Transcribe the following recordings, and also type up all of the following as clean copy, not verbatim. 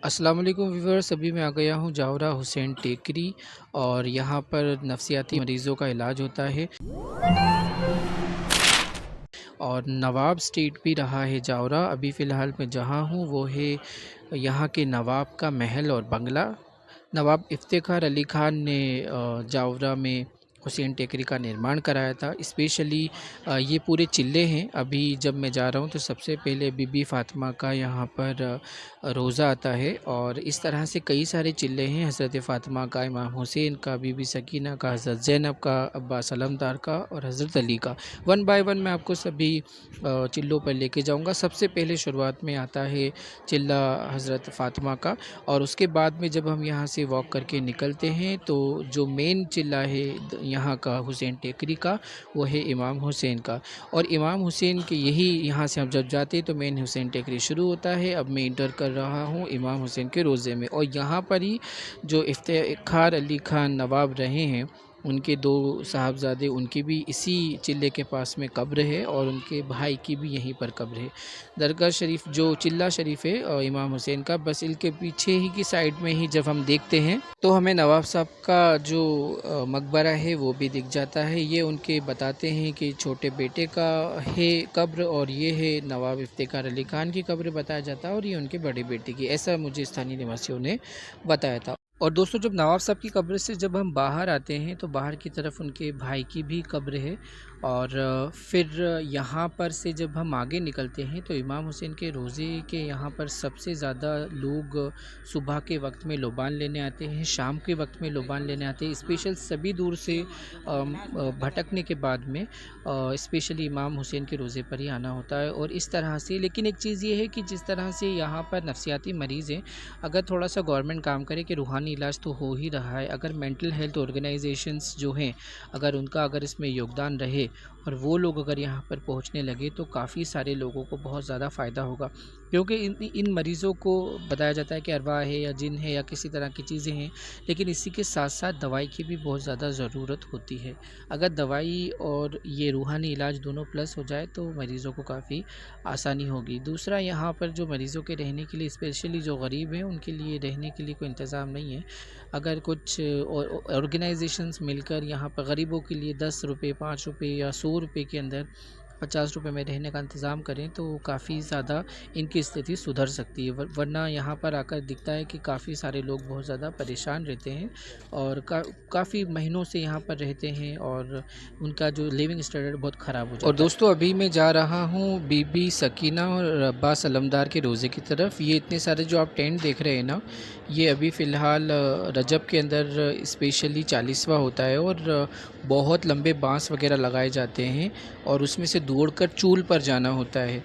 अस्सलाम वालेकुम व्यूअर्स। अभी मैं आ गया हूँ जावरा हुसैन टेकरी और यहाँ पर नफसियाती मरीज़ों का इलाज होता है और नवाब स्ट्रीट भी रहा है जावरा। अभी फ़िलहाल मैं जहाँ हूँ वो है यहाँ के नवाब का महल और बंगला। नवाब इफ्तिखार अली ख़ान ने जावरा में हुसैन टेकरी का निर्माण कराया था। स्पेशली ये पूरे चिल्ले हैं। अभी जब मैं जा रहा हूँ तो सबसे पहले बीबी फ़ातिमा का यहाँ पर रोज़ा आता है और इस तरह से कई सारे चिल्ले हैं। हज़रत फ़ातिमा का, इमाम हुसैन का, बीबी सकीना का, हज़रत ज़ैनब का, अब्बास अलमदार का और हज़रत अली का। वन बाय वन मैं आपको सभी चिल्लों पर लेके जाऊँगा। सबसे पहले शुरुआत में आता है चिल्ला हज़रत फ़ातिमा का और उसके बाद में जब हम यहाँ से वॉक करके निकलते हैं तो जो मेन चिल्ला है यहाँ का हुसैन टेकरी का, वो है इमाम हुसैन का। और इमाम हुसैन के यही यहाँ से हम जब जाते हैं तो मेन हुसैन टेकरी शुरू होता है। अब मैं इंटर कर रहा हूँ इमाम हुसैन के रोज़े में और यहाँ पर ही जो इफ्तिखार अली ख़ान नवाब रहे हैं, उनके दो साहबजादे, उनकी भी इसी चिल्ले के पास में कब्र है और उनके भाई की भी यहीं पर कब्र है। दरगाह शरीफ जो चिल्ला शरीफ है इमाम हुसैन का, बस इनके पीछे ही की साइड में ही जब हम देखते हैं तो हमें नवाब साहब का जो मकबरा है वो भी दिख जाता है। ये उनके बताते हैं कि छोटे बेटे का है कब्र और ये है नवाब इफ्तिखार अली ख़ान की कब्र बताया जाता है और ये उनके बड़े बेटे की, ऐसा मुझे स्थानीय निवासियों ने बताया था। और दोस्तों, जब नवाब साहब की कब्र से जब हम बाहर आते हैं तो बाहर की तरफ उनके भाई की भी कब्र है और फिर यहाँ पर से जब हम आगे निकलते हैं तो इमाम हुसैन के रोज़े के यहाँ पर सबसे ज़्यादा लोग सुबह के वक्त में लोबान लेने आते हैं, शाम के वक्त में लोबान लेने आते हैं। स्पेशल सभी दूर से भटकने के बाद में स्पेशली इमाम हुसैन के रोज़े पर ही आना होता है। और इस तरह से, लेकिन एक चीज़ ये है कि जिस तरह से यहाँ पर नफसियाती मरीज़ हैं, अगर थोड़ा सा गवर्नमेंट काम करे कि रूहानी इलाज तो हो ही रहा है, अगर मेंटल हेल्थ ऑर्गेनाइजेशंस जो हैं अगर इसमें योगदान रहे और वो लोग अगर यहाँ पर पहुँचने लगे तो काफ़ी सारे लोगों को बहुत ज़्यादा फ़ायदा होगा। क्योंकि इन मरीज़ों को बताया जाता है कि अरवाह है या जिन है या किसी तरह की चीज़ें हैं, लेकिन इसी के साथ साथ दवाई की भी बहुत ज़्यादा ज़रूरत होती है। अगर दवाई और ये रूहानी इलाज दोनों प्लस हो जाए तो मरीज़ों को काफ़ी आसानी होगी। दूसरा, यहाँ पर जो मरीज़ों के रहने के लिए, स्पेशली जो गरीब हैं, उनके लिए रहने के लिए कोई इंतज़ाम नहीं है। अगर कुछ ऑर्गेनाइजेशंस मिलकर यहाँ पर गरीबों के लिए 10 रुपये, 5 रुपये या 100 रुपये के अंदर 50 रुपये में रहने का इंतज़ाम करें तो काफ़ी ज़्यादा इनकी स्थिति सुधर सकती है। वरना यहाँ पर आकर दिखता है कि काफ़ी सारे लोग बहुत ज़्यादा परेशान रहते हैं और काफ़ी महीनों से यहाँ पर रहते हैं और उनका जो लिविंग स्टैंडर्ड बहुत ख़राब हो जाता है। और दोस्तों, अभी मैं जा रहा हूँ बीबी सकीना और अब्बास अलमदार के रोज़े की तरफ। ये इतने सारे जो आप टेंट देख रहे हैं ना, ये अभी फ़िलहाल रजब के अंदर स्पेशली 40वां होता है और बहुत लंबे बांस वगैरह लगाए जाते हैं और उसमें से दौड़कर चूल पर जाना होता है।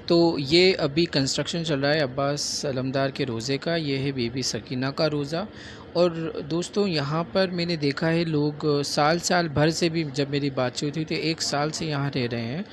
तो ये अभी कंस्ट्रक्शन चल रहा है अब्बास अलमदार के रोज़े का। ये है बीबी सकीना का रोज़ा। और दोस्तों, यहाँ पर मैंने देखा है लोग साल भर से भी, जब मेरी बातचीत हुई तो 1 साल से यहाँ रह रहे हैं।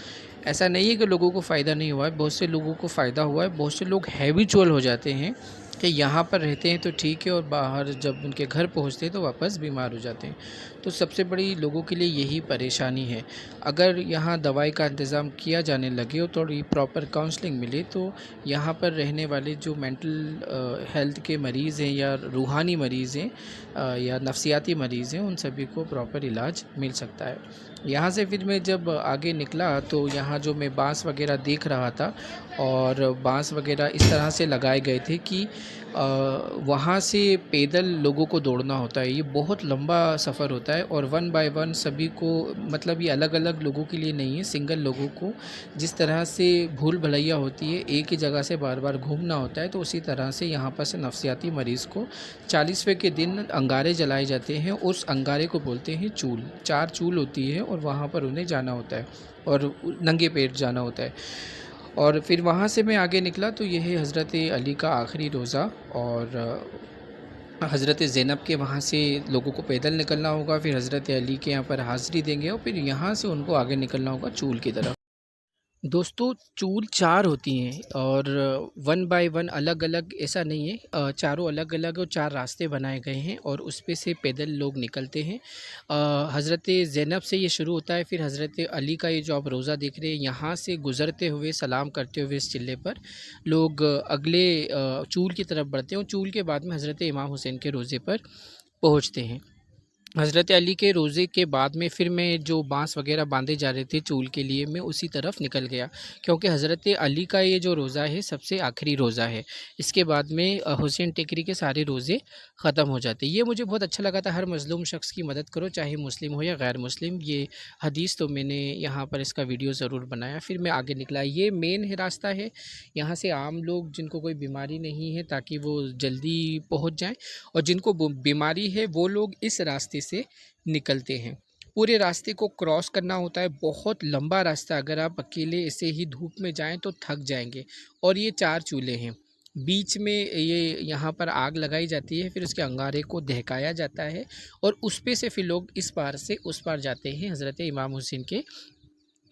ऐसा नहीं है कि लोगों को फ़ायदा नहीं हुआ है, बहुत से लोगों को फ़ायदा हुआ है। बहुत से लोग हैबिचुअल हो जाते हैं कि यहाँ पर रहते हैं तो ठीक है और बाहर जब उनके घर पहुँचते हैं तो वापस बीमार हो जाते हैं। तो सबसे बड़ी लोगों के लिए यही परेशानी है। अगर यहाँ दवाई का इंतज़ाम किया जाने लगे और थोड़ी प्रॉपर काउंसलिंग मिले तो यहाँ पर रहने वाले जो मेंटल हेल्थ के मरीज़ हैं या रूहानी मरीज़ हैं या नफसियाती मरीज़ हैं, उन सभी को प्रॉपर इलाज मिल सकता है। यहाँ से फिर मैं जब आगे निकला तो यहाँ जो मैं बांस वगैरह देख रहा था और बांस वगैरह इस तरह से लगाए गए थे कि वहाँ से पैदल लोगों को दौड़ना होता है। ये बहुत लंबा सफ़र होता है और वन बाय वन सभी को, मतलब ये अलग अलग लोगों के लिए नहीं है, सिंगल लोगों को जिस तरह से भूल भुलैया होती है, एक ही जगह से बार बार घूमना होता है, तो उसी तरह से यहाँ पर से नफसियाती मरीज़ को 40वें के दिन अंगारे जलाए जाते हैं। उस अंगारे को बोलते हैं चूल। 4 चूल होती है और वहाँ पर उन्हें जाना होता है और नंगे पैर जाना होता है। और फिर वहाँ से मैं आगे निकला तो यह है हज़रत अली का आखिरी रोज़ा और हज़रत ज़ैनब के वहाँ से लोगों को पैदल निकलना होगा, फिर हज़रत अली के यहाँ पर हाज़िरी देंगे और फिर यहाँ से उनको आगे निकलना होगा चूल की तरफ। दोस्तों चूल 4 होती हैं और वन बाय वन अलग-अलग ऐसा नहीं है, चारों अलग-अलग और 4 रास्ते बनाए गए हैं और उस पे से पैदल लोग निकलते हैं। हज़रत ज़ैनब से ये शुरू होता है, फिर हज़रत अली का ये जो आप रोज़ा देख रहे हैं, यहाँ से गुज़रते हुए सलाम करते हुए इस चिल्ले पर लोग अगले चूल की तरफ बढ़ते हैं और चूल के बाद में हज़रत इमाम हुसैन के रोज़े पर पहुँचते हैं। हज़रत अली के रोज़े के बाद में फिर मैं जो बाँस वग़ैरह बाँधे जा रहे थे चूल के लिए, मैं उसी तरफ निकल गया, क्योंकि हज़रत अली का ये जो रोज़ा है सबसे आखिरी रोज़ा है। इसके बाद में हुसैन टेकरी के सारे रोज़े ख़त्म हो जाते हैं। ये मुझे बहुत अच्छा लगा था, हर मज़लूम शख़्स की मदद करो, चाहे मुस्लिम हो या गैर मुस्लिम। ये हदीस तो मैंने यहाँ पर इसका वीडियो ज़रूर बनाया। फिर मैं आगे निकला, ये मेन है रास्ता है, यहाँ से आम लोग जिनको कोई बीमारी नहीं है ताकि वो जल्दी पहुँच जाएँ, और जिनको बीमारी है वो लोग इस रास्ते से निकलते हैं। पूरे रास्ते को क्रॉस करना होता है, बहुत लंबा रास्ता, अगर आप अकेले ऐसे ही धूप में जाएं तो थक जाएंगे। और ये 4 चूल्हे हैं, बीच में ये यहाँ पर आग लगाई जाती है, फिर उसके अंगारे को दहकाया जाता है और उस पे से फिर लोग इस पार से उस पार जाते हैं हज़रत इमाम हुसैन के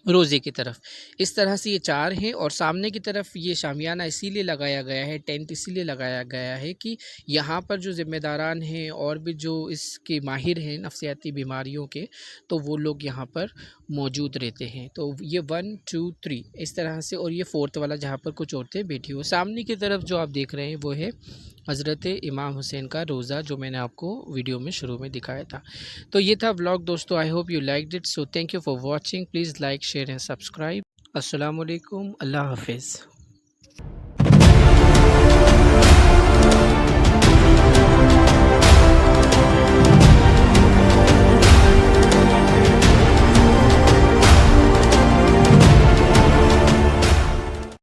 रोज़े की तरफ। इस तरह से ये 4 हैं और सामने की तरफ ये शामियाना इसीलिए लगाया गया है, टेंट इसीलिए लगाया गया है कि यहाँ पर जो ज़िम्मेदारान हैं और भी जो इसके माहिर हैं नफ़सियाती बीमारियों के, तो वो लोग यहाँ पर मौजूद रहते हैं। तो ये 1, 2, 3 इस तरह से, और ये 4th वाला जहाँ पर कुछ औरतें बैठी हो। सामने की तरफ जो आप देख रहे हैं वो है हज़रत इमाम हुसैन का रोज़ा, जो मैंने आपको वीडियो में शुरू में दिखाया था। तो ये था व्लॉग दोस्तों, I hope you liked it, so thank you for watching, please like share and subscribe. अस्सलाम वालेकुम, अल्लाह हाफ़िज़।